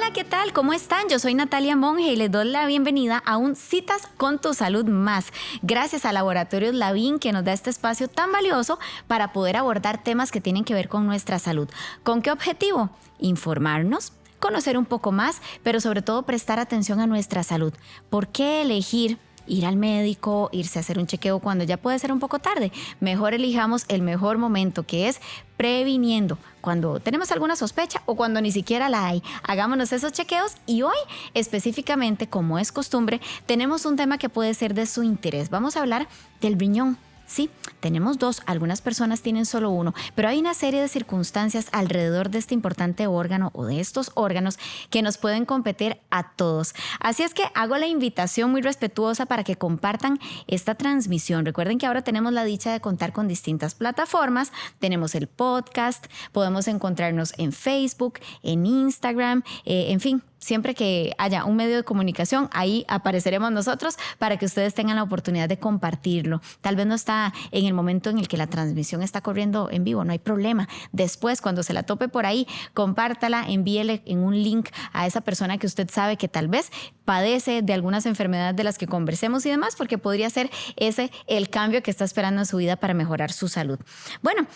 Hola, ¿qué tal? ¿Cómo están? Yo soy Natalia Monge y les doy la bienvenida a un Citas con tu Salud Más. Gracias a Laboratorios Lavín que nos da este espacio tan valioso para poder abordar temas que tienen que ver con nuestra salud. ¿Con qué objetivo? Informarnos, conocer un poco más, pero sobre todo prestar atención a nuestra salud. ¿Por qué elegir ir al médico, irse a hacer un chequeo cuando ya puede ser un poco tarde? Mejor elijamos el mejor momento, que es previniendo. Cuando tenemos alguna sospecha o cuando ni siquiera la hay, hagámonos esos chequeos. Y hoy, específicamente, como es costumbre, tenemos un tema que puede ser de su interés. Vamos a hablar del riñón. Sí, tenemos dos, algunas personas tienen solo uno, pero hay una serie de circunstancias alrededor de este importante órgano o de estos órganos que nos pueden competir a todos. Así es que hago la invitación muy respetuosa para que compartan esta transmisión. Recuerden que ahora tenemos la dicha de contar con distintas plataformas. Tenemos el podcast, podemos encontrarnos en Facebook, en Instagram, en fin. Siempre que haya un medio de comunicación, ahí apareceremos nosotros para que ustedes tengan la oportunidad de compartirlo. Tal vez no está en el momento en el que la transmisión está corriendo en vivo, no hay problema. Después, cuando se la tope por ahí, compártala, envíele en un link a esa persona que usted sabe que tal vez padece de algunas enfermedades de las que conversemos y demás, porque podría ser ese el cambio que está esperando en su vida para mejorar su salud. Bueno,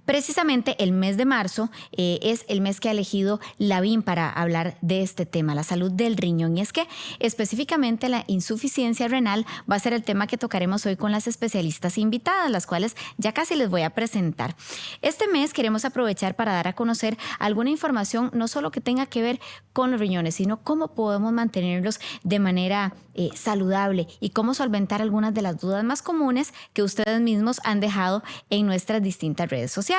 precisamente el mes de marzo es el mes que ha elegido Lavín para hablar de este tema, la salud del riñón. Y es que específicamente la insuficiencia renal va a ser el tema que tocaremos hoy con las especialistas invitadas, las cuales ya casi les voy a presentar. Este mes queremos aprovechar para dar a conocer alguna información no solo que tenga que ver con los riñones, sino cómo podemos mantenerlos de manera saludable y cómo solventar algunas de las dudas más comunes que ustedes mismos han dejado en nuestras distintas redes sociales.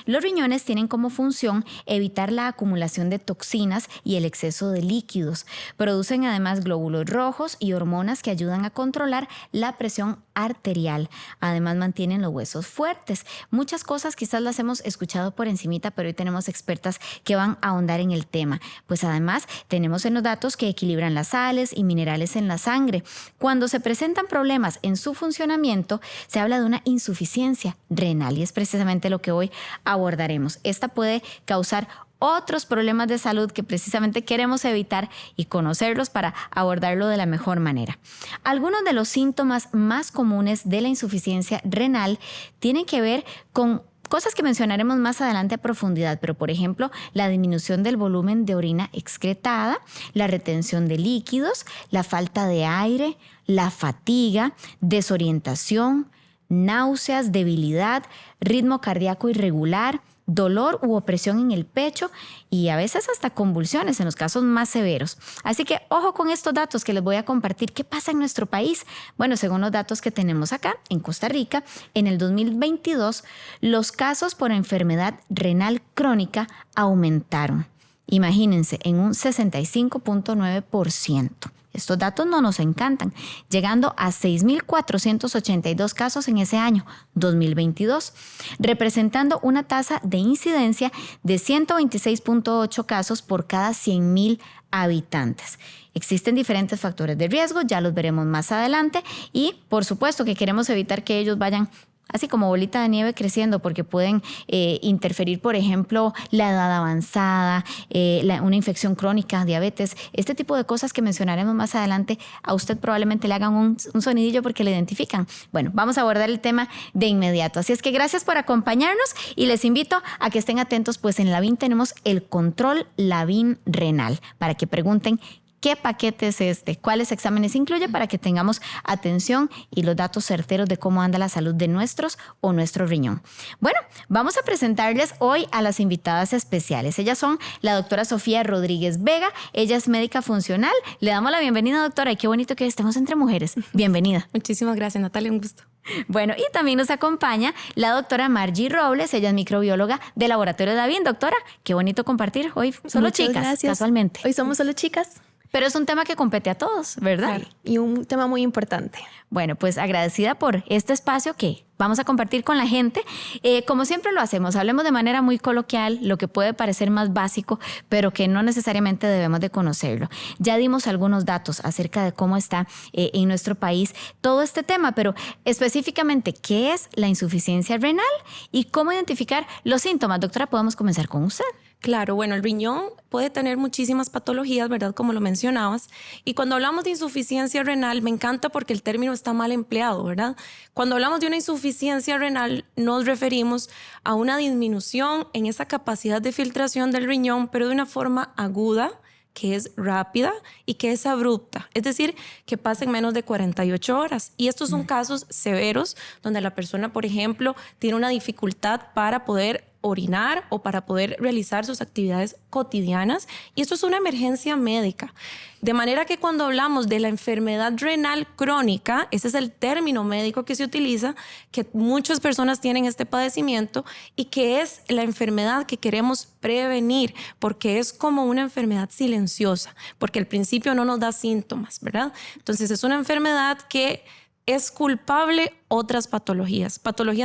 Los riñones tienen como función evitar la acumulación de toxinas y el exceso de líquidos. Producen además glóbulos rojos y hormonas que ayudan a controlar la presión arterial. Además mantienen los huesos fuertes. Muchas cosas quizás las hemos escuchado por encimita, pero hoy tenemos expertas que van a ahondar en el tema. Pues además tenemos en los datos que equilibran las sales y minerales en la sangre. Cuando se presentan problemas en su funcionamiento, se habla de una insuficiencia renal y es precisamente lo que hoy abordaremos. Esta puede causar otros problemas de salud que precisamente queremos evitar y conocerlos para abordarlo de la mejor manera. Algunos de los síntomas más comunes de la insuficiencia renal tienen que ver con cosas que mencionaremos más adelante a profundidad, pero por ejemplo, la disminución del volumen de orina excretada, la retención de líquidos, la falta de aire, la fatiga, desorientación, náuseas, debilidad, ritmo cardíaco irregular, dolor u opresión en el pecho y a veces hasta convulsiones en los casos más severos. Así que ojo con estos datos que les voy a compartir. ¿Qué pasa en nuestro país? Bueno, según los datos que tenemos acá en Costa Rica, en el 2022 los casos por enfermedad renal crónica aumentaron. Imagínense, en un 65.9%. Estos datos no nos encantan, llegando a 6.482 casos en ese año, 2022, representando una tasa de incidencia de 126.8 casos por cada 100.000 habitantes. Existen diferentes factores de riesgo, ya los veremos más adelante y por supuesto que queremos evitar que ellos vayan así como bolita de nieve creciendo porque pueden interferir, por ejemplo, la edad avanzada, una infección crónica, diabetes, este tipo de cosas que mencionaremos más adelante. A usted probablemente le hagan un sonidillo porque le identifican. Bueno, vamos a abordar el tema de inmediato. Así es que gracias por acompañarnos y les invito a que estén atentos, pues en Lavín tenemos el control Lavín renal para que pregunten ¿qué paquete es este? ¿Cuáles exámenes incluye? Para que tengamos atención y los datos certeros de cómo anda la salud de nuestro riñón. Bueno, vamos a presentarles hoy a las invitadas especiales. Ellas son la doctora Sofía Rodríguez Vega. Ella es médica funcional. Le damos la bienvenida, doctora. Y qué bonito que estemos entre mujeres. Bienvenida. Muchísimas gracias, Natalia. Un gusto. Bueno, y también nos acompaña la doctora Margie Robles. Ella es microbióloga de Laboratorio Lavín. Doctora, qué bonito compartir hoy. Solo Muchas chicas, gracias. Casualmente. Hoy somos solo chicas. Pero es un tema que compete a todos, ¿verdad? Claro, y un tema muy importante. Bueno, pues agradecida por este espacio que vamos a compartir con la gente. Como siempre lo hacemos, hablemos de manera muy coloquial, lo que puede parecer más básico, pero que no necesariamente debemos de conocerlo. Ya dimos algunos datos acerca de cómo está en nuestro país todo este tema, pero específicamente, ¿qué es la insuficiencia renal y cómo identificar los síntomas? Doctora, podemos comenzar con usted. Claro, bueno, el riñón puede tener muchísimas patologías, ¿verdad? Como lo mencionabas. Y cuando hablamos de insuficiencia renal, me encanta porque el término está mal empleado, ¿verdad? Cuando hablamos de una insuficiencia renal, nos referimos a una disminución en esa capacidad de filtración del riñón, pero de una forma aguda, que es rápida y que es abrupta, es decir, que pasa en menos de 48 horas. Y estos son casos severos donde la persona, por ejemplo, tiene una dificultad para poder orinar o para poder realizar sus actividades cotidianas, y esto es una emergencia médica. De manera que cuando hablamos de la enfermedad renal crónica, ese es el término médico que se utiliza, que muchas personas tienen este padecimiento y que es la enfermedad que queremos prevenir, porque es como una enfermedad silenciosa, porque al principio no nos da síntomas, ¿verdad? Entonces es una enfermedad que es culpable otras patologías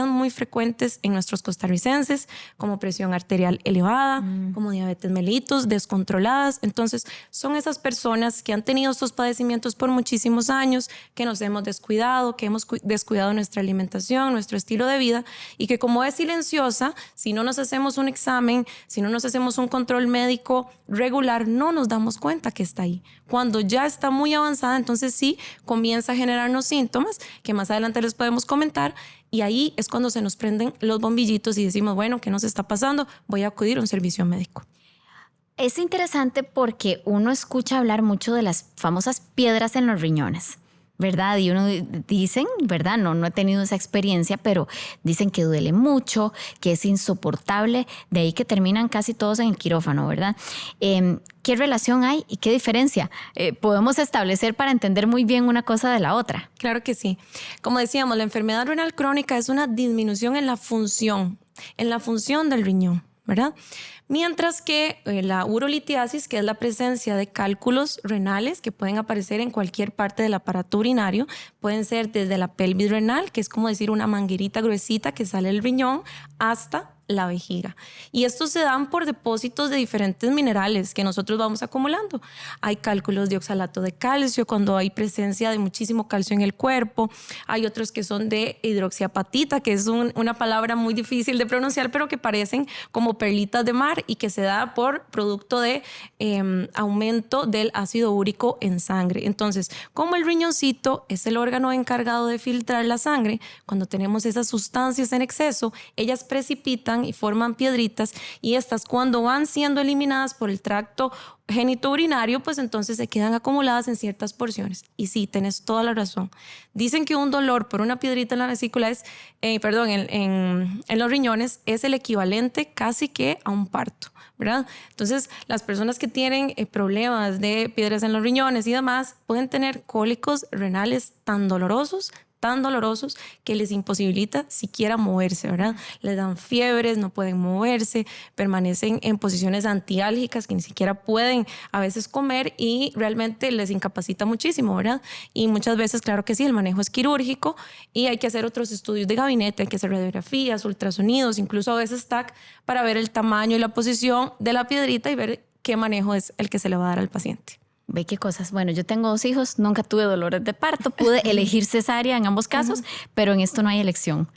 muy frecuentes en nuestros costarricenses, como presión arterial elevada, como diabetes mellitus, descontroladas. Entonces, son esas personas que han tenido estos padecimientos por muchísimos años, que nos hemos descuidado, que hemos descuidado nuestra alimentación, nuestro estilo de vida, y que como es silenciosa, si no nos hacemos un examen, si no nos hacemos un control médico regular, no nos damos cuenta que está ahí. Cuando ya está muy avanzada, entonces sí comienza a generarnos síntomas que más adelante les podemos comentar, y ahí es cuando se nos prenden los bombillitos y decimos, bueno, ¿qué nos está pasando? Voy a acudir a un servicio médico. Es interesante porque uno escucha hablar mucho de las famosas piedras en los riñones, ¿verdad? Y uno dicen, ¿verdad? No he tenido esa experiencia, pero dicen que duele mucho, que es insoportable, de ahí que terminan casi todos en el quirófano, ¿verdad? ¿Qué relación hay y qué diferencia podemos establecer para entender muy bien una cosa de la otra? Claro que sí. Como decíamos, la enfermedad renal crónica es una disminución en la función del riñón, ¿verdad? Mientras que la urolitiasis, que es la presencia de cálculos renales que pueden aparecer en cualquier parte del aparato urinario, pueden ser desde la pelvis renal, que es como decir una manguerita gruesita que sale del riñón, hasta la vejiga. Y estos se dan por depósitos de diferentes minerales que nosotros vamos acumulando. Hay cálculos de oxalato de calcio cuando hay presencia de muchísimo calcio en el cuerpo. Hay otros que son de hidroxiapatita, que es una palabra muy difícil de pronunciar, pero que parecen como perlitas de mar y que se da por producto de aumento del ácido úrico en sangre. Entonces, como el riñoncito es el órgano encargado de filtrar la sangre, cuando tenemos esas sustancias en exceso, ellas precipitan y forman piedritas, y estas, cuando van siendo eliminadas por el tracto genitourinario, pues entonces se quedan acumuladas en ciertas porciones. Y sí, tenés toda la razón. Dicen que un dolor por una piedrita en la vesícula en los riñones es el equivalente casi que a un parto, ¿verdad? Entonces, las personas que tienen problemas de piedras en los riñones y demás pueden tener cólicos renales tan dolorosos que les imposibilita siquiera moverse, ¿verdad? Les dan fiebres, no pueden moverse, permanecen en posiciones antiálgicas que ni siquiera pueden a veces comer, y realmente les incapacita muchísimo, ¿verdad? Y muchas veces, claro que sí, el manejo es quirúrgico y hay que hacer otros estudios de gabinete, hay que hacer radiografías, ultrasonidos, incluso a veces TAC, para ver el tamaño y la posición de la piedrita y ver qué manejo es el que se le va a dar al paciente. Ve qué cosas. Bueno, yo tengo 2 hijos, nunca tuve dolores de parto, pude elegir cesárea en ambos casos, pero en esto no hay elección.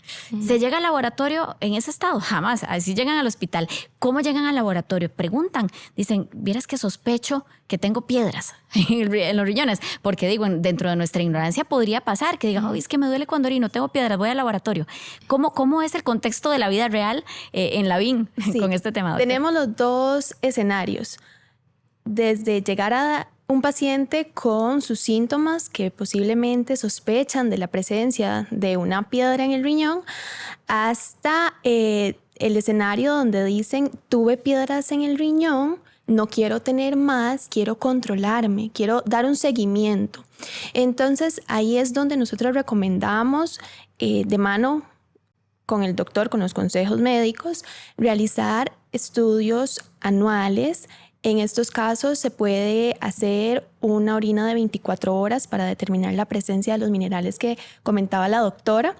¿Se llega al laboratorio en ese estado? Jamás. Así llegan al hospital. ¿Cómo llegan al laboratorio? Preguntan, dicen, vieras que sospecho que tengo piedras en los riñones, porque digo, dentro de nuestra ignorancia podría pasar que digan, es que me duele cuando orino, tengo piedras, voy al laboratorio. ¿Cómo es el contexto de la vida real en Lavín con este tema, doctor? Tenemos los dos escenarios. Desde llegar a un paciente con sus síntomas que posiblemente sospechan de la presencia de una piedra en el riñón, hasta el escenario donde dicen, tuve piedras en el riñón, no quiero tener más, quiero controlarme, quiero dar un seguimiento. Entonces ahí es donde nosotros recomendamos de mano con el doctor, con los consejos médicos, realizar estudios anuales. En estos casos se puede hacer una orina de 24 horas para determinar la presencia de los minerales que comentaba la doctora,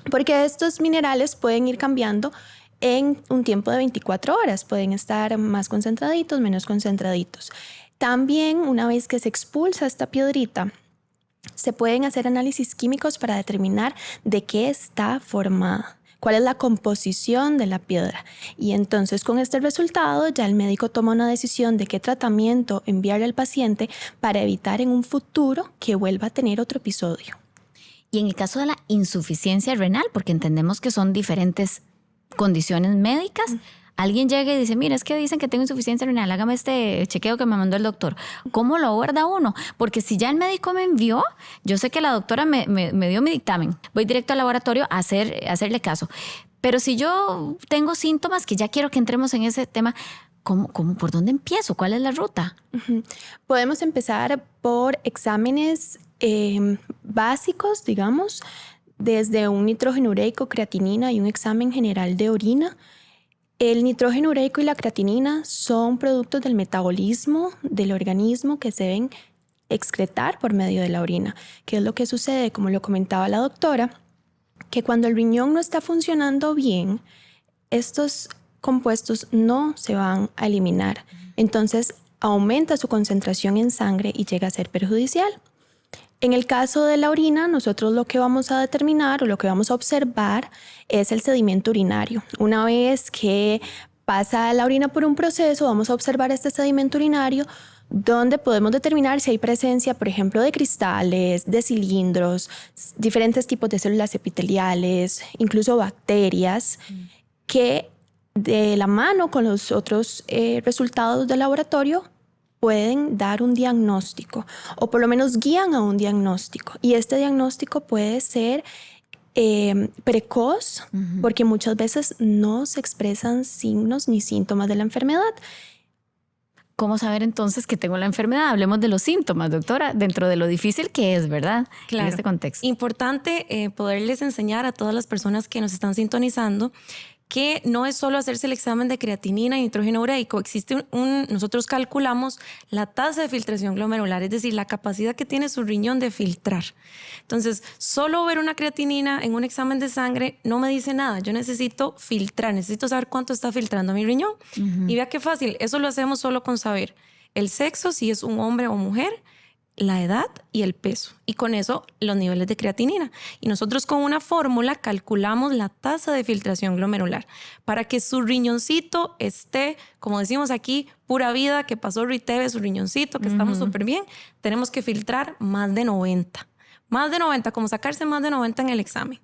porque estos minerales pueden ir cambiando en un tiempo de 24 horas, pueden estar más concentraditos, menos concentraditos. También, una vez que se expulsa esta piedrita, se pueden hacer análisis químicos para determinar de qué está formada. cuál es la composición de la piedra. Y entonces con este resultado ya el médico toma una decisión de qué tratamiento enviarle al paciente para evitar en un futuro que vuelva a tener otro episodio. Y en el caso de la insuficiencia renal, porque entendemos que son diferentes condiciones médicas, alguien llega y dice, mira, es que dicen que tengo insuficiencia renal, hágame este chequeo que me mandó el doctor. ¿Cómo lo aborda uno? Porque si ya el médico me envió, yo sé que la doctora me dio mi dictamen, voy directo al laboratorio a hacerle caso. Pero si yo tengo síntomas que ya quiero que entremos en ese tema, ¿por dónde empiezo? ¿Cuál es la ruta? Podemos empezar por exámenes básicos, digamos, desde un nitrógeno ureico, creatinina y un examen general de orina. El nitrógeno ureico y la creatinina son productos del metabolismo del organismo que se deben excretar por medio de la orina. ¿Qué es lo que sucede? Como lo comentaba la doctora, que cuando el riñón no está funcionando bien, estos compuestos no se van a eliminar. Entonces aumenta su concentración en sangre y llega a ser perjudicial. En el caso de la orina, nosotros lo que vamos a determinar o lo que vamos a observar es el sedimento urinario. Una vez que pasa la orina por un proceso, vamos a observar este sedimento urinario donde podemos determinar si hay presencia, por ejemplo, de cristales, de cilindros, diferentes tipos de células epiteliales, incluso bacterias, que de la mano con los otros resultados del laboratorio pueden dar un diagnóstico o por lo menos guían a un diagnóstico. Y este diagnóstico puede ser precoz porque muchas veces no se expresan signos ni síntomas de la enfermedad. ¿Cómo saber entonces que tengo la enfermedad? Hablemos de los síntomas, doctora, dentro de lo difícil que es, ¿verdad? Claro. En este contexto. Importante poderles enseñar a todas las personas que nos están sintonizando que no es solo hacerse el examen de creatinina y nitrógeno ureico. Existe nosotros calculamos la tasa de filtración glomerular, es decir, la capacidad que tiene su riñón de filtrar. Entonces, solo ver una creatinina en un examen de sangre no me dice nada. Yo necesito filtrar, necesito saber cuánto está filtrando mi riñón. Y vea qué fácil, eso lo hacemos solo con saber el sexo, si es un hombre o mujer, la edad y el peso. Y con eso los niveles de creatinina. Y nosotros con una fórmula calculamos la tasa de filtración glomerular para que su riñoncito esté, como decimos aquí, pura vida, que pasó Riteve, su riñoncito, que estamos súper bien. Tenemos que filtrar más de 90. Más de 90, como sacarse más de 90 en el examen.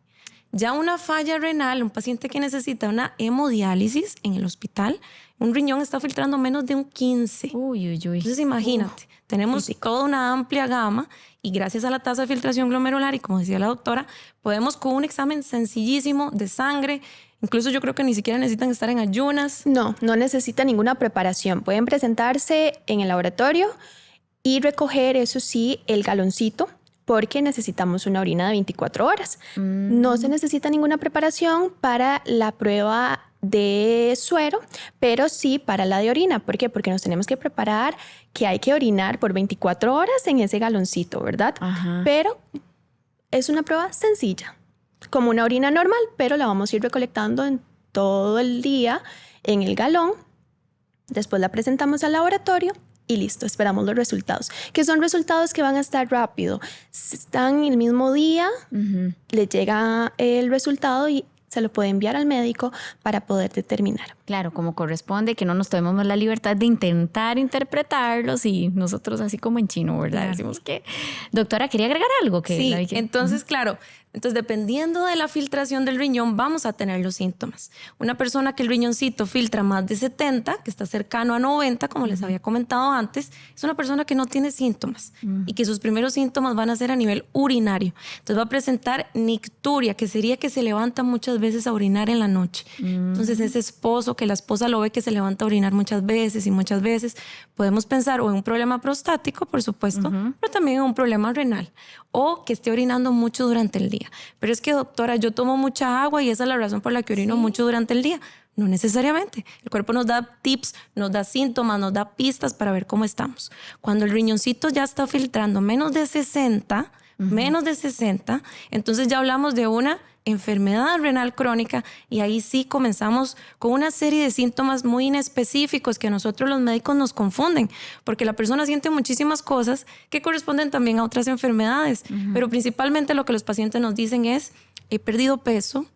Ya una falla renal, un paciente que necesita una hemodiálisis en el hospital, un riñón está filtrando menos de un 15. Uy. Entonces imagínate, tenemos toda una amplia gama y gracias a la tasa de filtración glomerular y como decía la doctora, podemos con un examen sencillísimo de sangre, incluso yo creo que ni siquiera necesitan estar en ayunas. No necesita ninguna preparación. Pueden presentarse en el laboratorio y recoger, eso sí, el galoncito, porque necesitamos una orina de 24 horas. No se necesita ninguna preparación para la prueba de suero, pero sí para la de orina. ¿Por qué? Porque nos tenemos que preparar que hay que orinar por 24 horas en ese galoncito, ¿verdad? Ajá. Pero es una prueba sencilla, como una orina normal, pero la vamos a ir recolectando en todo el día en el galón. Después la presentamos al laboratorio y listo, esperamos los resultados, que son resultados que van a estar rápido. Están el mismo día, le llega el resultado y se lo puede enviar al médico para poder determinar. Claro, como corresponde, que no nos tomemos la libertad de intentar interpretarlos y nosotros así como en chino, ¿verdad? Claro. Decimos que... Doctora, ¿quería agregar algo? Sí, entonces, claro, dependiendo de la filtración del riñón, vamos a tener los síntomas. Una persona que el riñoncito filtra más de 70, que está cercano a 90, como les había comentado antes, es una persona que no tiene síntomas y que sus primeros síntomas van a ser a nivel urinario. Entonces va a presentar nicturia, que sería que se levanta muchas veces a orinar en la noche. Entonces ese esposo, que la esposa lo ve que se levanta a orinar muchas veces, podemos pensar o en un problema prostático, por supuesto, pero también en un problema renal o que esté orinando mucho durante el día. Pero es que, doctora, yo tomo mucha agua y esa es la razón por la que orino mucho durante el día. No necesariamente. El cuerpo nos da tips, nos da síntomas, nos da pistas para ver cómo estamos. Cuando el riñoncito ya está filtrando menos de 60, entonces ya hablamos de una enfermedad renal crónica y ahí sí comenzamos con una serie de síntomas muy inespecíficos que a nosotros los médicos nos confunden porque la persona siente muchísimas cosas que corresponden también a otras enfermedades, pero principalmente lo que los pacientes nos dicen es: he perdido peso,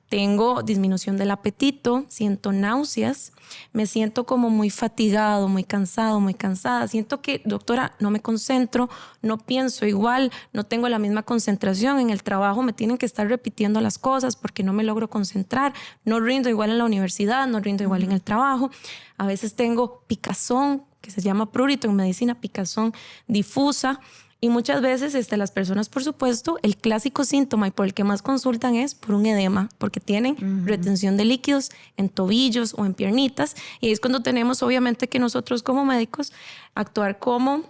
tengo disminución del apetito, siento náuseas, me siento como muy fatigado, muy cansado, muy cansada. Siento que, doctora, no me concentro, no pienso igual, no tengo la misma concentración. En el trabajo me tienen que estar repitiendo las cosas porque no me logro concentrar. No rindo igual en la universidad, no rindo igual en el trabajo. A veces tengo picazón, que se llama prurito en medicina, picazón difusa. Y muchas veces las personas, por supuesto, el clásico síntoma y por el que más consultan es por un edema, porque tienen retención de líquidos en tobillos o en piernitas. Y es cuando tenemos, obviamente, que nosotros como médicos actuar como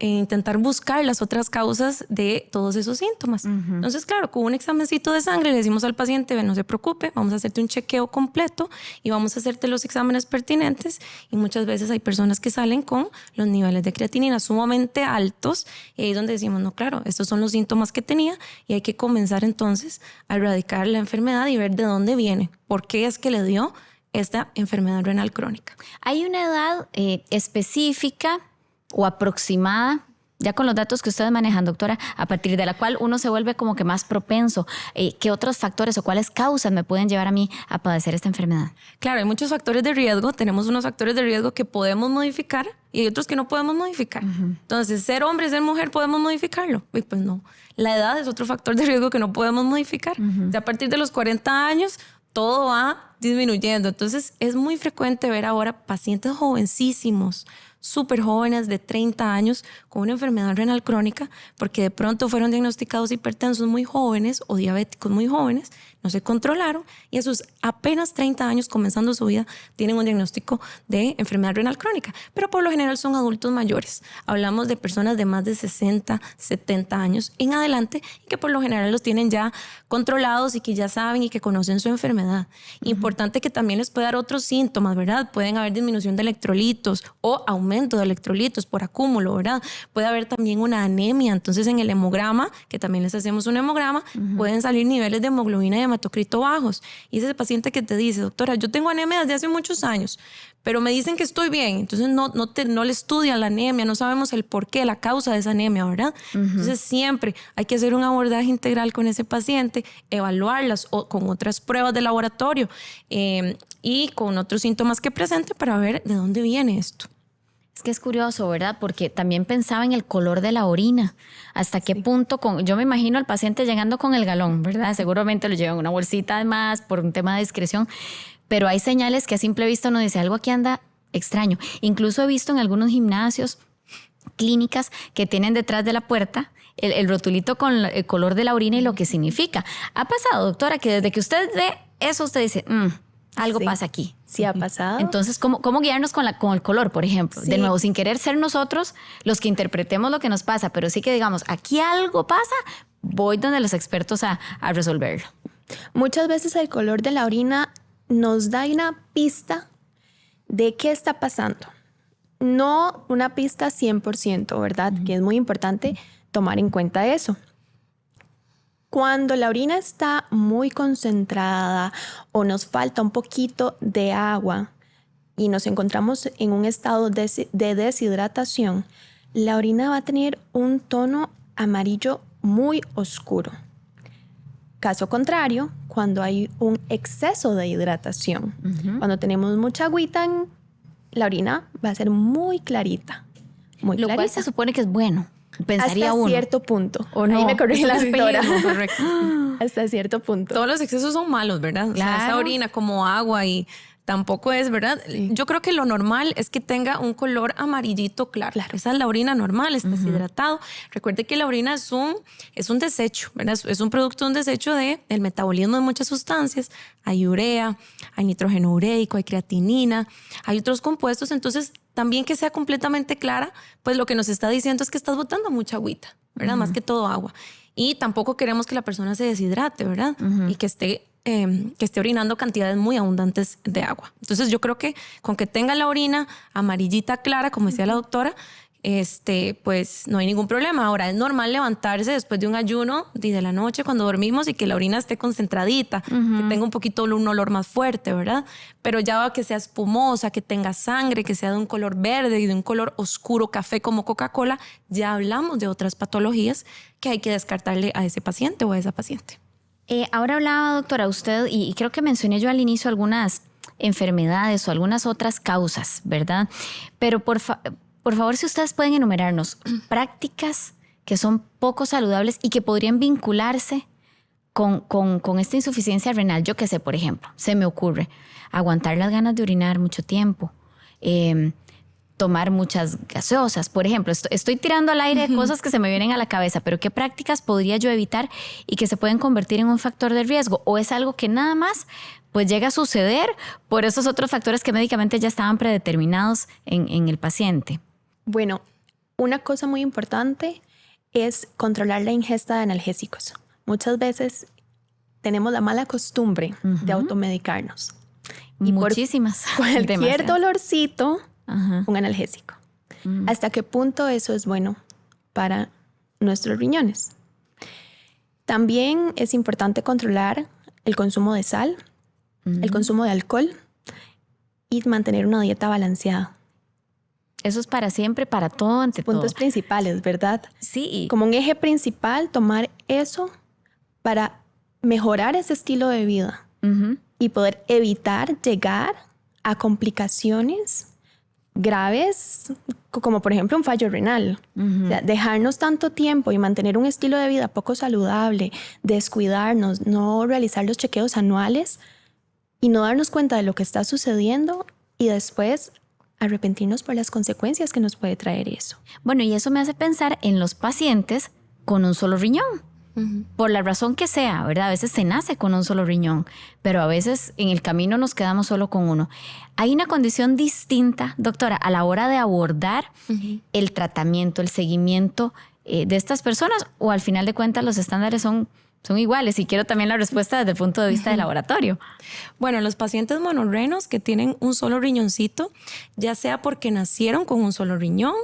intentar buscar las otras causas de todos esos síntomas. Entonces, claro, con un examencito de sangre le decimos al paciente, no se preocupe, vamos a hacerte un chequeo completo y vamos a hacerte los exámenes pertinentes. Y muchas veces hay personas que salen con los niveles de creatinina sumamente altos y ahí es donde decimos, no, claro, estos son los síntomas que tenía y hay que comenzar entonces a erradicar la enfermedad y ver de dónde viene, por qué es que le dio esta enfermedad renal crónica. ¿Hay una edad específica o aproximada, ya con los datos que ustedes manejan, doctora, a partir de la cual uno se vuelve como que más propenso? ¿Qué otros factores o cuáles causas me pueden llevar a mí a padecer esta enfermedad? Claro, hay muchos factores de riesgo. Tenemos unos factores de riesgo que podemos modificar y hay otros que no podemos modificar. Entonces, ser hombre, ser mujer, ¿podemos modificarlo? Y pues no. La edad es otro factor de riesgo que no podemos modificar. Ya a partir de los 40 años, todo va disminuyendo. Entonces, es muy frecuente ver ahora pacientes jovencísimos, súper jóvenes de 30 años con una enfermedad renal crónica porque de pronto fueron diagnosticados hipertensos muy jóvenes o diabéticos muy jóvenes, no se controlaron y a sus apenas 30 años comenzando su vida tienen un diagnóstico de enfermedad renal crónica, pero por lo general son adultos mayores. Hablamos de personas de más de 60, 70 años en adelante y que por lo general los tienen ya controlados y que ya saben y que conocen su enfermedad. Importante que también les puede dar otros síntomas, ¿verdad? Pueden haber disminución de electrolitos o aumento de electrolitos por acúmulo, ¿verdad? Puede haber también una anemia. Entonces, en el hemograma, que también les hacemos un hemograma, pueden salir niveles de hemoglobina y hematocrito bajos. Y ese paciente que te dice, doctora, yo tengo anemia desde hace muchos años, pero me dicen que estoy bien. Entonces, no le estudian la anemia, no sabemos el por qué, la causa de esa anemia, ¿verdad? Entonces, siempre hay que hacer un abordaje integral con ese paciente, evaluarlas con otras pruebas de laboratorio y con otros síntomas que presente para ver de dónde viene esto. Es que es curioso, ¿verdad? Porque también pensaba en el color de la orina. ¿Hasta qué punto? Yo me imagino al paciente llegando con el galón, ¿verdad? Seguramente lo llevan en una bolsita además por un tema de discreción, pero hay señales que a simple vista uno dice, algo aquí anda extraño. Incluso he visto en algunos gimnasios, clínicas, que tienen detrás de la puerta el rotulito con el color de la orina y lo que significa. ¿Ha pasado, doctora, que desde que usted ve eso, usted dice, algo pasa aquí? Sí, ha pasado. Entonces, ¿cómo guiarnos con el color, por ejemplo? Sí. De nuevo, sin querer ser nosotros los que interpretemos lo que nos pasa, pero sí que digamos, aquí algo pasa, voy donde los expertos a resolverlo. Muchas veces el color de la orina nos da una pista de qué está pasando. No una pista 100%, ¿verdad? Que es muy importante tomar en cuenta eso. Cuando la orina está muy concentrada o nos falta un poquito de agua y nos encontramos en un estado de deshidratación, la orina va a tener un tono amarillo muy oscuro. Caso contrario, cuando hay un exceso de hidratación, cuando tenemos mucha agüita, la orina va a ser muy clarita. Muy Lo clarita. cual se supone que es bueno. Pensaría hasta uno. cierto punto. ¿O no? Ahí me corrige la doctora. Correcto. Hasta cierto punto. Todos los excesos son malos, ¿verdad? Claro. O sea, esa orina como agua y tampoco es, ¿verdad? Sí. Yo creo que lo normal es que tenga un color amarillito claro. Esa es la orina normal, está deshidratado. Recuerde que la orina es un desecho, ¿verdad? Es un producto, un desecho del metabolismo de muchas sustancias. Hay urea, hay nitrógeno ureico, hay creatinina, hay otros compuestos. Entonces, también que sea completamente clara, pues lo que nos está diciendo es que estás botando mucha agüita, ¿verdad? Más que todo agua. Y tampoco queremos que la persona se deshidrate, ¿verdad? Y que esté orinando cantidades muy abundantes de agua. Entonces yo creo que con que tenga la orina amarillita clara, como decía la doctora, pues no hay ningún problema. Ahora, es normal levantarse después de un ayuno de la noche cuando dormimos y que la orina esté concentradita, que tenga un poquito un olor más fuerte, ¿verdad? Pero ya que sea espumosa, que tenga sangre, que sea de un color verde y de un color oscuro café como Coca-Cola, ya hablamos de otras patologías que hay que descartarle a ese paciente o a esa paciente. Ahora hablaba, doctora, usted, y creo que mencioné yo al inicio algunas enfermedades o algunas otras causas, ¿verdad? Pero por favor, si ustedes pueden enumerarnos prácticas que son poco saludables y que podrían vincularse con esta insuficiencia renal. Yo qué sé, por ejemplo, se me ocurre aguantar las ganas de orinar mucho tiempo, tomar muchas gaseosas, por ejemplo. Estoy tirando al aire cosas que se me vienen a la cabeza, pero ¿qué prácticas podría yo evitar y que se pueden convertir en un factor de riesgo? ¿O es algo que nada más pues llega a suceder por esos otros factores que médicamente ya estaban predeterminados en el paciente? Bueno, una cosa muy importante es controlar la ingesta de analgésicos. Muchas veces tenemos la mala costumbre de automedicarnos. Y muchísimas. Por cualquier demasiadas. dolorcito, un analgésico. ¿Hasta qué punto eso es bueno para nuestros riñones? También es importante controlar el consumo de sal, el consumo de alcohol y mantener una dieta balanceada. Eso es para siempre, para todo, ante todo. Puntos principales, ¿verdad? Sí. Como un eje principal, tomar eso para mejorar ese estilo de vida y poder evitar llegar a complicaciones graves, como por ejemplo un fallo renal. O sea, dejarnos tanto tiempo y mantener un estilo de vida poco saludable, descuidarnos, no realizar los chequeos anuales y no darnos cuenta de lo que está sucediendo y después arrepentirnos por las consecuencias que nos puede traer eso. Bueno, y eso me hace pensar en los pacientes con un solo riñón. Por la razón que sea, ¿verdad? A veces se nace con un solo riñón, pero a veces en el camino nos quedamos solo con uno. Hay una condición distinta, doctora, a la hora de abordar el tratamiento, el seguimiento de estas personas, o al final de cuentas los estándares son iguales. Y quiero también la respuesta desde el punto de vista del laboratorio. Bueno, los pacientes monorrenos que tienen un solo riñoncito, ya sea porque nacieron con un solo riñón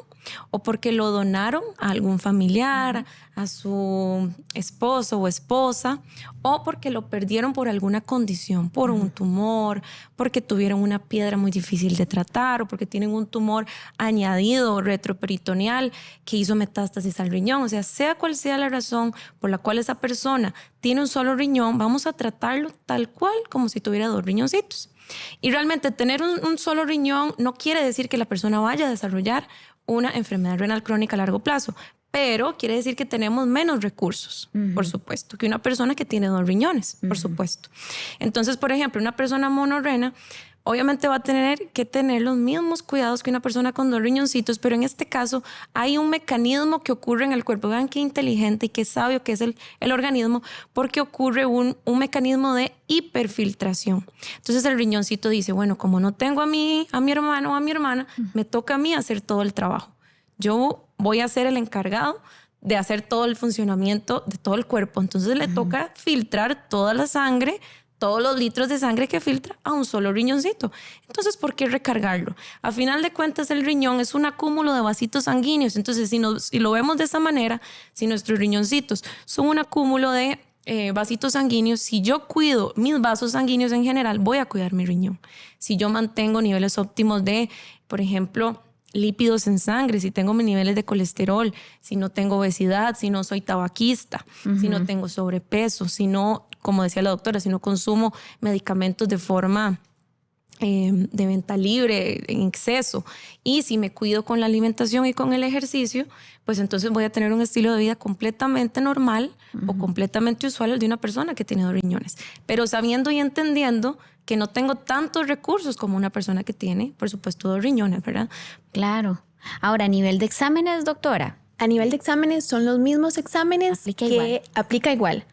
o porque lo donaron a algún familiar, a su esposo o esposa, o porque lo perdieron por alguna condición, por un tumor, porque tuvieron una piedra muy difícil de tratar o porque tienen un tumor añadido retroperitoneal que hizo metástasis al riñón. O sea cual sea la razón por la cual esa persona tiene un solo riñón, vamos a tratarlo tal cual como si tuviera dos riñoncitos. Y realmente tener un solo riñón no quiere decir que la persona vaya a desarrollar una enfermedad renal crónica a largo plazo, pero quiere decir que tenemos menos recursos, por supuesto, que una persona que tiene dos riñones, por supuesto. Entonces, por ejemplo, una persona monorrena obviamente va a tener que tener los mismos cuidados que una persona con dos riñoncitos, pero en este caso hay un mecanismo que ocurre en el cuerpo. Vean qué inteligente y qué sabio que es el organismo, porque ocurre un mecanismo de hiperfiltración. Entonces el riñoncito dice, bueno, como no tengo a mi hermano o a mi hermana, me toca a mí hacer todo el trabajo. Yo voy a ser el encargado de hacer todo el funcionamiento de todo el cuerpo. Entonces le toca filtrar toda la sangre, todos los litros de sangre que filtra a un solo riñoncito. Entonces, ¿por qué recargarlo? A final de cuentas, el riñón es un acúmulo de vasitos sanguíneos. Entonces, si lo vemos de esa manera, si nuestros riñoncitos son un acúmulo de vasitos sanguíneos, si yo cuido mis vasos sanguíneos en general, voy a cuidar mi riñón. Si yo mantengo niveles óptimos de, por ejemplo, lípidos en sangre, si tengo mis niveles de colesterol, si no tengo obesidad, si no soy tabaquista, si no tengo sobrepeso, si no, como decía la doctora, si no consumo medicamentos de forma de venta libre, en exceso, y si me cuido con la alimentación y con el ejercicio, pues entonces voy a tener un estilo de vida completamente normal o completamente usual al de una persona que tiene dos riñones, pero sabiendo y entendiendo que no tengo tantos recursos como una persona que tiene, por supuesto, dos riñones, ¿verdad? Claro. Ahora, a nivel de exámenes, doctora. A nivel de exámenes son los mismos exámenes aplica igual.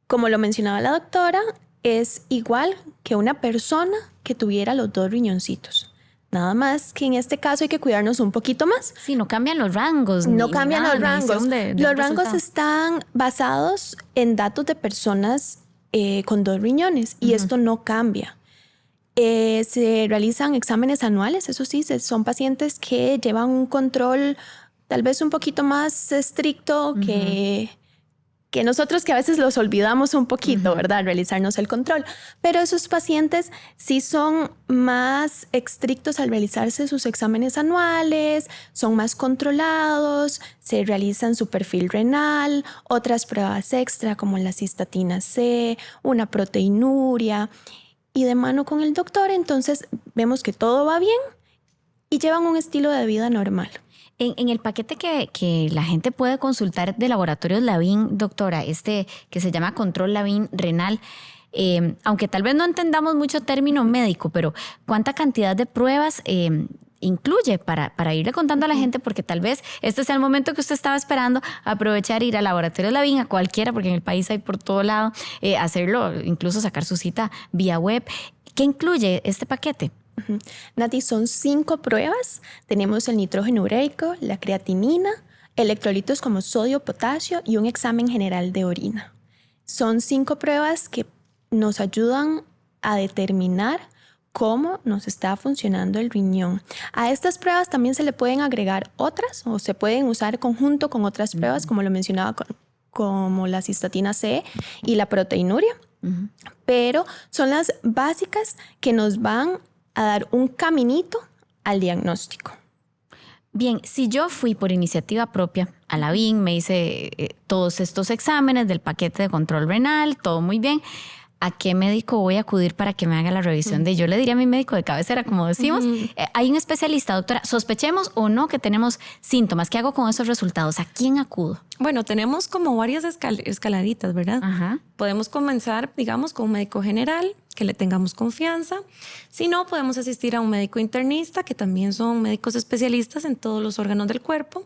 Como lo mencionaba la doctora, es igual que una persona que tuviera los dos riñoncitos. Nada más que en este caso hay que cuidarnos un poquito más. Sí, no cambian los rangos. No cambian los rangos. Los rangos resultado. están basados en datos de personas con dos riñones y esto no cambia. Se realizan exámenes anuales, eso sí, son pacientes que llevan un control tal vez un poquito más estricto que que nosotros que a veces los olvidamos un poquito, ¿verdad? Realizarnos el control. Pero esos pacientes sí son más estrictos al realizarse sus exámenes anuales, son más controlados, se realizan su perfil renal, otras pruebas extra como la cistatina C, una proteinuria, y de mano con el doctor, entonces vemos que todo va bien y llevan un estilo de vida normal. En el paquete que la gente puede consultar de Laboratorios Lavín, doctora, que se llama Control Lavín Renal, aunque tal vez no entendamos mucho término médico, pero ¿cuánta cantidad de pruebas incluye para irle contando a la gente? Porque tal vez este sea el momento que usted estaba esperando, aprovechar ir al Laboratorio Lavín, a cualquiera, porque en el país hay por todo lado, hacerlo, incluso sacar su cita vía web. ¿Qué incluye este paquete? Nati, son 5 pruebas. Tenemos el nitrógeno ureico, la creatinina, electrolitos como sodio, potasio y un examen general de orina. Son 5 pruebas que nos ayudan a determinar cómo nos está funcionando el riñón. A estas pruebas también se le pueden agregar otras o se pueden usar conjunto con otras pruebas, como lo mencionaba, como la cistatina C y la proteinuria. Pero son las básicas que nos van a dar un caminito al diagnóstico. Bien, si yo fui por iniciativa propia a Lavín, me hice todos estos exámenes del paquete de control renal, todo muy bien, ¿a qué médico voy a acudir para que me haga la revisión yo le diría a mi médico de cabecera, como decimos? Hay un especialista, doctora, sospechemos o no que tenemos síntomas. ¿Qué hago con esos resultados? ¿A quién acudo? Bueno, tenemos como varias escaladitas, ¿verdad? Ajá. Podemos comenzar, digamos, con un médico general, que le tengamos confianza. Si no, podemos asistir a un médico internista, que también son médicos especialistas en todos los órganos del cuerpo.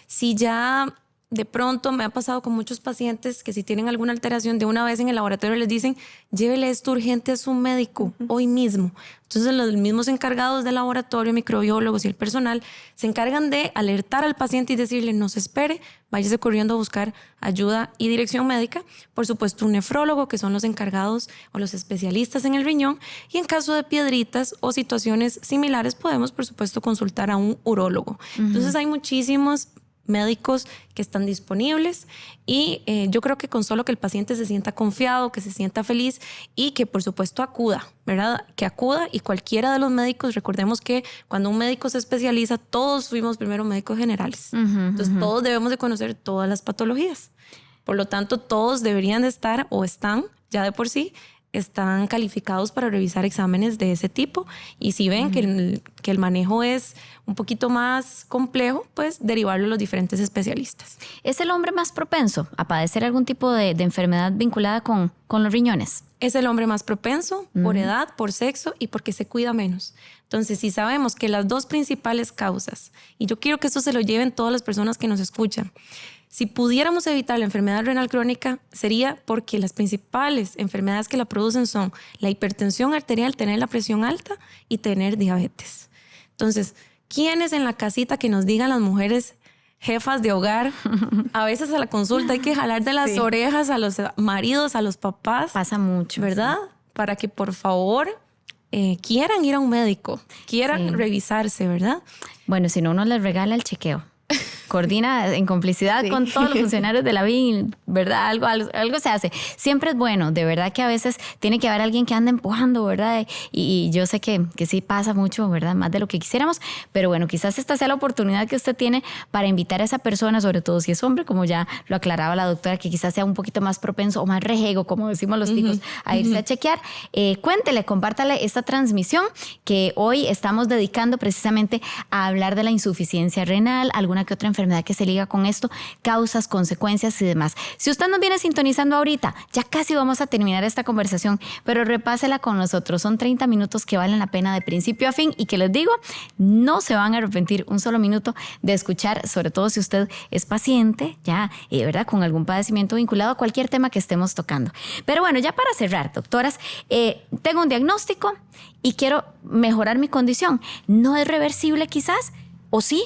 Si ya de pronto me ha pasado con muchos pacientes que si tienen alguna alteración, de una vez en el laboratorio les dicen, llévele esto urgente a su médico hoy mismo. Entonces los mismos encargados del laboratorio, microbiólogos y el personal, se encargan de alertar al paciente y decirle, no se espere, váyase corriendo a buscar ayuda y dirección médica. Por supuesto, un nefrólogo, que son los encargados o los especialistas en el riñón. Y en caso de piedritas o situaciones similares, podemos, por supuesto, consultar a un urólogo. Entonces hay muchísimos médicos que están disponibles y yo creo que con solo que el paciente se sienta confiado, que se sienta feliz y que por supuesto acuda, ¿verdad? Que acuda, y cualquiera de los médicos, recordemos que cuando un médico se especializa, todos fuimos primero médicos generales. Entonces todos debemos de conocer todas las patologías. Por lo tanto, todos deberían de estar o están ya de por sí están calificados para revisar exámenes de ese tipo, y si ven que el manejo es un poquito más complejo, pues derivarlo a los diferentes especialistas. ¿Es el hombre más propenso a padecer algún tipo de enfermedad vinculada con los riñones? Es el hombre más propenso por edad, por sexo y porque se cuida menos. Entonces, si sabemos que las 2 principales causas, y yo quiero que esto se lo lleven todas las personas que nos escuchan, si pudiéramos evitar la enfermedad renal crónica, sería porque las principales enfermedades que la producen son la hipertensión arterial, tener la presión alta, y tener diabetes. Entonces, ¿quiénes en la casita que nos digan las mujeres jefas de hogar? A veces a la consulta hay que jalar de las orejas a los maridos, a los papás. Pasa mucho, ¿verdad? Sí. Para que por favor quieran ir a un médico, quieran revisarse, ¿verdad? Bueno, si no, uno les regala el chequeo. Coordina en complicidad con todos los funcionarios de Lavín, ¿verdad? Algo se hace. Siempre es bueno, de verdad que a veces tiene que haber alguien que ande empujando, ¿verdad? Y yo sé que sí pasa mucho, ¿verdad? Más de lo que quisiéramos, pero bueno, quizás esta sea la oportunidad que usted tiene para invitar a esa persona, sobre todo si es hombre, como ya lo aclaraba la doctora, que quizás sea un poquito más propenso o más rejego, como decimos los ticos, a irse a chequear. Cuéntele, compártale esta transmisión que hoy estamos dedicando precisamente a hablar de la insuficiencia renal, alguna que otra enfermedad que se liga con esto, causas, consecuencias y demás. Si usted nos viene sintonizando ahorita, ya casi vamos a terminar esta conversación, pero repásela con nosotros. Son 30 minutos que valen la pena de principio a fin y que les digo, no se van a arrepentir un solo minuto de escuchar, sobre todo si usted es paciente, ya, ¿verdad? Con algún padecimiento vinculado a cualquier tema que estemos tocando. Pero bueno, ya para cerrar, doctoras, tengo un diagnóstico y quiero mejorar mi condición. ¿No es reversible quizás? ¿O sí?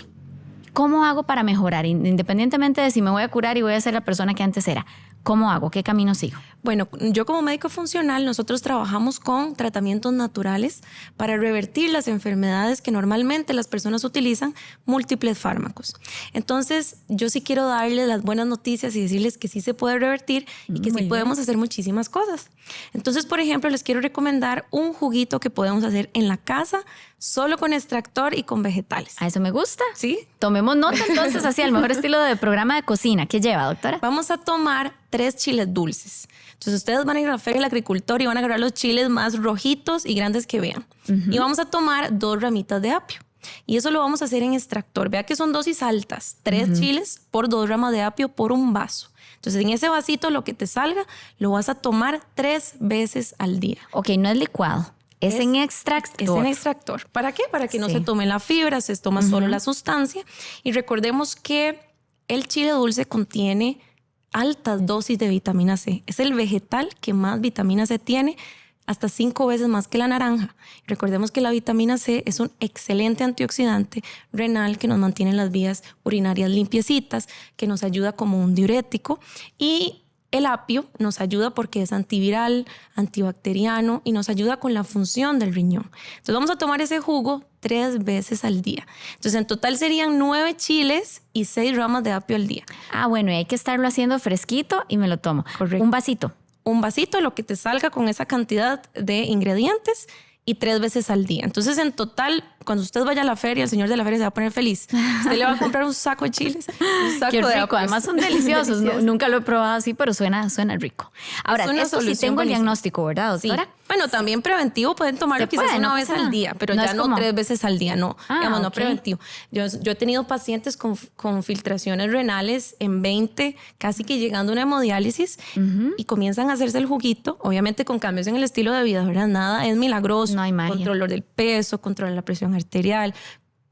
¿Cómo hago para mejorar? Independientemente de si me voy a curar y voy a ser la persona que antes era. ¿Cómo hago? ¿Qué camino sigo? Bueno, yo como médico funcional, nosotros trabajamos con tratamientos naturales para revertir las enfermedades que normalmente las personas utilizan múltiples fármacos. Entonces, yo sí quiero darles las buenas noticias y decirles que sí se puede revertir y que sí podemos hacer muchísimas cosas. Entonces, por ejemplo, les quiero recomendar un juguito que podemos hacer en la casa solo con extractor y con vegetales. A eso me gusta. ¿Sí? Tomemos nota entonces, así al mejor estilo de programa de cocina. ¿Qué lleva, doctora? Vamos a tomar 3 chiles dulces. Entonces ustedes van a ir a la feria del agricultor y van a agarrar los chiles más rojitos y grandes que vean. Y vamos a tomar 2 ramitas de apio. Y eso lo vamos a hacer en extractor. Vea que son dosis altas. 3 chiles por 2 ramas de apio por un vaso. Entonces en ese vasito lo que te salga lo vas a tomar 3 veces al día. Ok, no es licuado. Es en extractor. Es en extractor. ¿Para qué? Para que no se tome la fibra, se toma solo la sustancia. Y recordemos que el chile dulce contiene altas dosis de vitamina C. Es el vegetal que más vitamina C tiene, hasta 5 veces más que la naranja. Recordemos que la vitamina C es un excelente antioxidante renal que nos mantiene las vías urinarias limpiecitas, que nos ayuda como un diurético, y el apio nos ayuda porque es antiviral, antibacteriano y nos ayuda con la función del riñón. Entonces vamos a tomar ese jugo 3 veces al día. Entonces en total serían 9 chiles y 6 ramas de apio al día. Ah, bueno, y hay que estarlo haciendo fresquito y me lo tomo. Correcto. Un vasito. Un vasito, lo que te salga con esa cantidad de ingredientes y 3 veces al día. Entonces, en total, cuando usted vaya a la feria, el señor de la feria se va a poner feliz. Usted le va a comprar un saco de chiles, un saco Qué de rico. apio. Además son deliciosos. Nunca lo he probado así, pero suena rico. Ahora, Es una esto sí solución tengo el buenísima. diagnóstico, ¿verdad, Sí. doctora? Bueno, también preventivo pueden tomarlo Se quizás puede, una no vez pasa al nada. día, pero No ya es no como- 3 veces al día, no. Digamos, no ok. preventivo. Yo he tenido pacientes con filtraciones renales en 20, casi que llegando a una hemodiálisis y comienzan a hacerse el juguito, obviamente con cambios en el estilo de vida, ¿verdad? Nada es milagroso. No hay magia. Control del peso, controlar la presión arterial,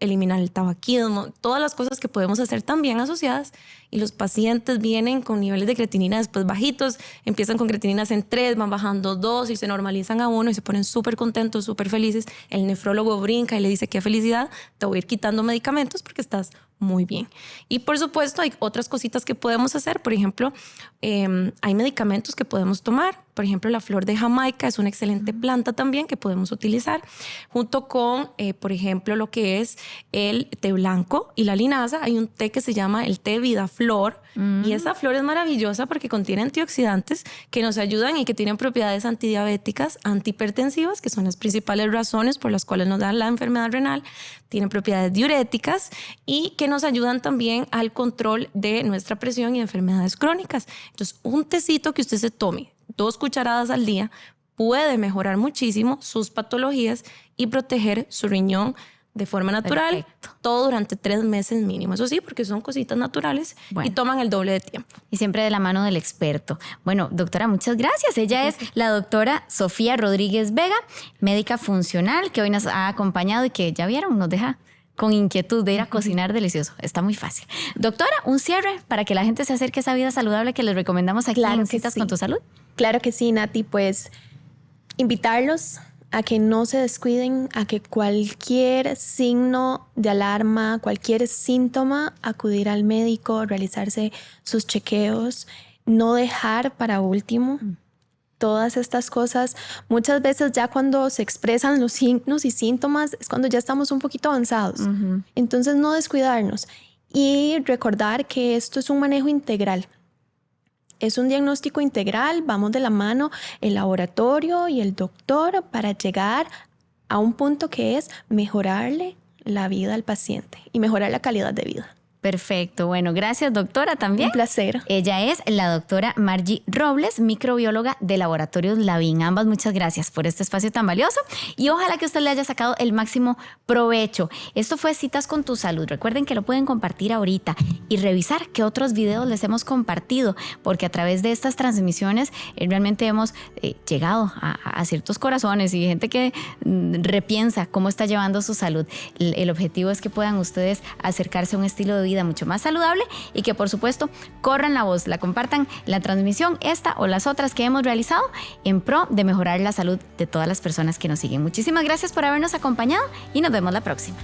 eliminar el tabaquismo, todas las cosas que podemos hacer también asociadas, y los pacientes vienen con niveles de creatinina después bajitos, empiezan con creatininas en 3, van bajando 2 y se normalizan a 1 y se ponen súper contentos, súper felices. El nefrólogo brinca y le dice: qué felicidad, te voy a ir quitando medicamentos porque estás muy bien. Y por supuesto hay otras cositas que podemos hacer. Por ejemplo, hay medicamentos que podemos tomar. Por ejemplo, la flor de Jamaica es una excelente planta también que podemos utilizar junto con, por ejemplo, lo que es el té blanco y la linaza. Hay un té que se llama el té Vida Flor y esa flor es maravillosa porque contiene antioxidantes que nos ayudan y que tienen propiedades antidiabéticas, antihipertensivas, que son las principales razones por las cuales nos da la enfermedad renal. Tienen propiedades diuréticas y que nos ayudan también al control de nuestra presión y enfermedades crónicas. Entonces, un tecito que usted se tome 2 cucharadas al día puede mejorar muchísimo sus patologías y proteger su riñón de forma natural. Perfecto. Todo durante 3 meses mínimo. Eso sí, porque son cositas naturales Bueno. y toman el doble de tiempo. Y siempre de la mano del experto. Bueno, doctora, muchas gracias. Ella es la doctora Sofía Rodríguez Vega, médica funcional, que hoy nos ha acompañado y que ya vieron, nos deja con inquietud de ir a cocinar delicioso. Está muy fácil. Doctora, un cierre para que la gente se acerque a esa vida saludable que les recomendamos aquí Claro en que Citas sí. con tu Salud. Claro que sí, Nati, pues invitarlos a que no se descuiden, a que cualquier signo de alarma, cualquier síntoma, acudir al médico, realizarse sus chequeos, no dejar para último todas estas cosas. Muchas veces ya cuando se expresan los signos y síntomas es cuando ya estamos un poquito avanzados. Entonces no descuidarnos y recordar que esto es un manejo integral. Es un diagnóstico integral, vamos de la mano el laboratorio y el doctor para llegar a un punto que es mejorarle la vida al paciente y mejorar la calidad de vida. Perfecto. Bueno, gracias, doctora, también. Un placer. Ella es la doctora Margie Robles, microbióloga de Laboratorios Lavín. Ambas, muchas gracias por este espacio tan valioso y ojalá que usted le haya sacado el máximo provecho. Esto fue Citas con tu Salud. Recuerden que lo pueden compartir ahorita y revisar qué otros videos les hemos compartido, porque a través de estas transmisiones realmente hemos llegado a ciertos corazones y gente que repiensa cómo está llevando su salud. El objetivo es que puedan ustedes acercarse a un estilo de vida mucho más saludable y que por supuesto corran la voz, la compartan la transmisión, esta o las otras que hemos realizado en pro de mejorar la salud de todas las personas que nos siguen. Muchísimas gracias por habernos acompañado y nos vemos la próxima.